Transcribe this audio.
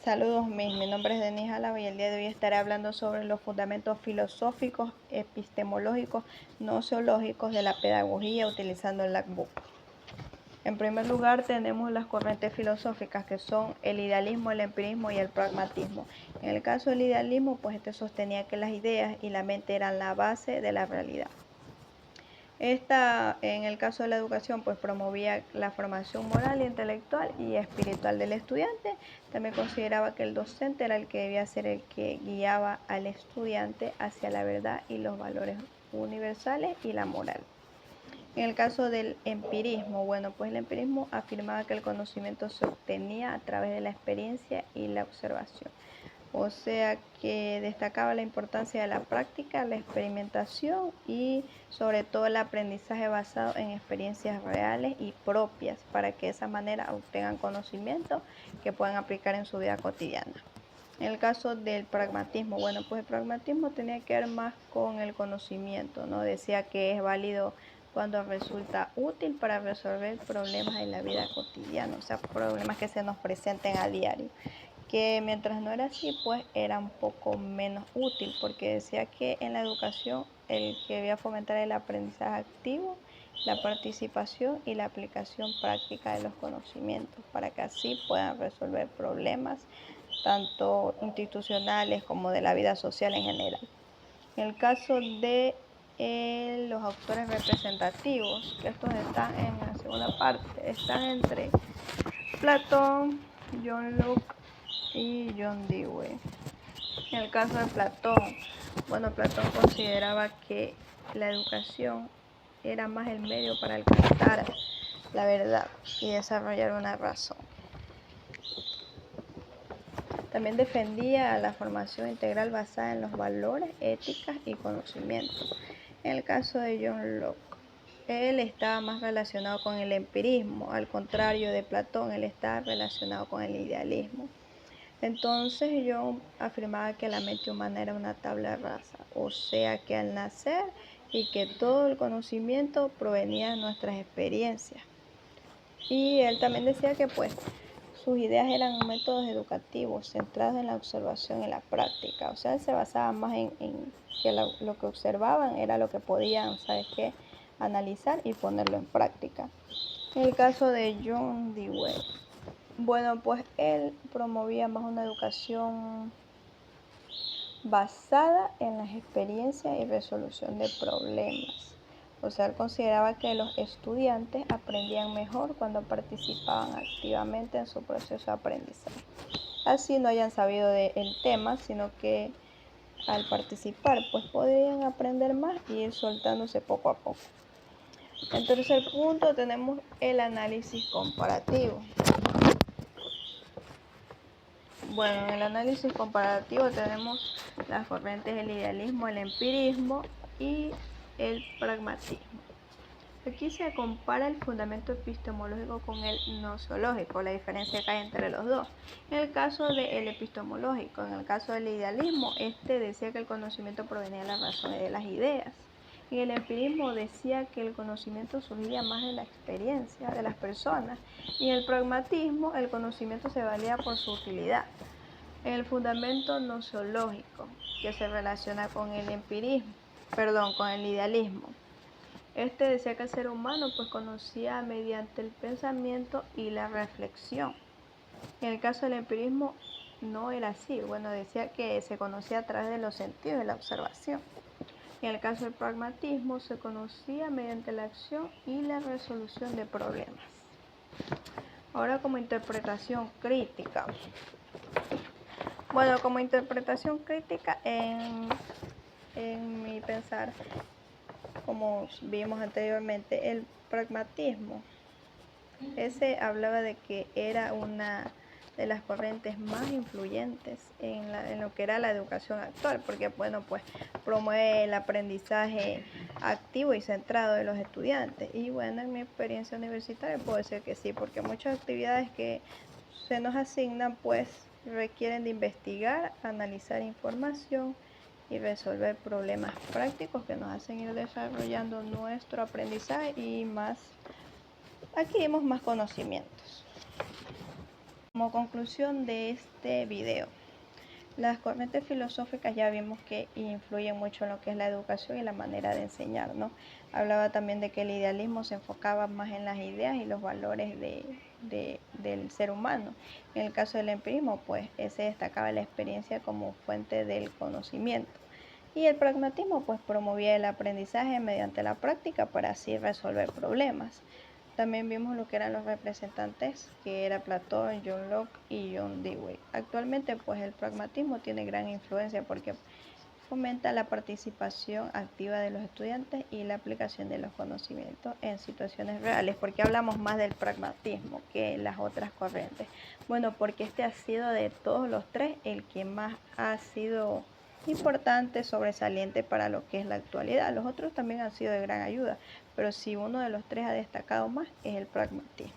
Saludos, mi nombre es Denise Álava y el día de hoy estaré hablando sobre los fundamentos filosóficos, epistemológicos, gnoseológicos de la pedagogía utilizando el Black Book. En primer lugar tenemos las corrientes filosóficas que son el idealismo, el empirismo y el pragmatismo. En el caso del idealismo, pues este sostenía que las ideas y la mente eran la base de la realidad. Esta, en el caso de la educación, pues promovía la formación moral, intelectual y espiritual del estudiante. También consideraba que el docente era el que debía ser el que guiaba al estudiante hacia la verdad y los valores universales y la moral. En el caso del empirismo, bueno, pues el empirismo afirmaba que el conocimiento se obtenía a través de la experiencia y la observación. O sea que destacaba la importancia de la práctica, la experimentación y sobre todo el aprendizaje basado en experiencias reales y propias para que de esa manera obtengan conocimiento que puedan aplicar en su vida cotidiana. En el caso del pragmatismo, bueno, pues el pragmatismo tenía que ver más con el conocimiento, ¿no? Decía que es válido cuando resulta útil para resolver problemas en la vida cotidiana, o sea, problemas que se nos presenten a diario, que mientras no era así, pues era un poco menos útil, porque decía que en la educación el que debía fomentar el aprendizaje activo, la participación y la aplicación práctica de los conocimientos, para que así puedan resolver problemas tanto institucionales como de la vida social en general. En el caso de los autores representativos, que estos están en la segunda parte, están entre Platón, John Locke y John Dewey. En el caso de Platón, bueno, Platón consideraba que la educación era más el medio para alcanzar la verdad y desarrollar una razón. También defendía la formación integral basada en los valores, éticas y conocimientos. En el caso de John Locke, él estaba más relacionado con el empirismo, al contrario de Platón, él estaba relacionado con el idealismo. Entonces John afirmaba que la mente humana era una tabla rasa, o sea que al nacer y que todo el conocimiento provenía de nuestras experiencias. Y él también decía que pues sus ideas eran métodos educativos centrados en la observación y la práctica. O sea, él se basaba más en que lo que observaban era lo que podían, ¿sabes qué?, analizar y ponerlo en práctica. En el caso de John Dewey, bueno, pues él promovía más una educación basada en las experiencias y resolución de problemas. O sea, él consideraba que los estudiantes aprendían mejor cuando participaban activamente en su proceso de aprendizaje. Así no hayan sabido del tema, sino que al participar pues podrían aprender más y ir soltándose poco a poco. En tercer punto tenemos el análisis comparativo. Bueno, en el análisis comparativo tenemos las corrientes del idealismo, el empirismo y el pragmatismo. Aquí se compara el fundamento epistemológico con el gnoseológico, la diferencia que hay entre los dos. En el caso del epistemológico, en el caso del idealismo, este decía que el conocimiento provenía de las razones de las ideas. En el empirismo decía que el conocimiento surgía más de la experiencia de las personas. Y en el pragmatismo, el conocimiento se valía por su utilidad. En el fundamento gnoseológico, que se relaciona con el con el idealismo. Este decía que el ser humano pues conocía mediante el pensamiento y la reflexión. En el caso del empirismo no era así. Bueno, decía que se conocía a través de los sentidos de la observación. En el caso del pragmatismo se conocía mediante la acción y la resolución de problemas. Ahora como interpretación crítica. Bueno, como interpretación crítica en mi pensar, como vimos anteriormente, el pragmatismo, ese hablaba de que era una de las corrientes más influyentes en lo que era la educación actual, porque bueno, pues promueve el aprendizaje activo y centrado de los estudiantes. Y bueno, en mi experiencia universitaria puedo decir que sí, porque muchas actividades que se nos asignan pues requieren de investigar, analizar información y resolver problemas prácticos que nos hacen ir desarrollando nuestro aprendizaje y más adquirimos más conocimientos. Como conclusión de este video, las corrientes filosóficas ya vimos que influyen mucho en lo que es la educación y la manera de enseñar, ¿no? Hablaba también de que el idealismo se enfocaba más en las ideas y los valores del ser humano. En el caso del empirismo, pues se destacaba la experiencia como fuente del conocimiento. Y el pragmatismo, pues promovía el aprendizaje mediante la práctica para así resolver problemas. También vimos lo que eran los representantes, que era Platón, John Locke y John Dewey. Actualmente, pues el pragmatismo tiene gran influencia porque fomenta la participación activa de los estudiantes y la aplicación de los conocimientos en situaciones reales. ¿Por qué hablamos más del pragmatismo que las otras corrientes? Bueno, porque este ha sido de todos los tres el que más ha sido importante, sobresaliente para lo que es la actualidad. Los otros también han sido de gran ayuda, pero si uno de los tres ha destacado más es el pragmatismo.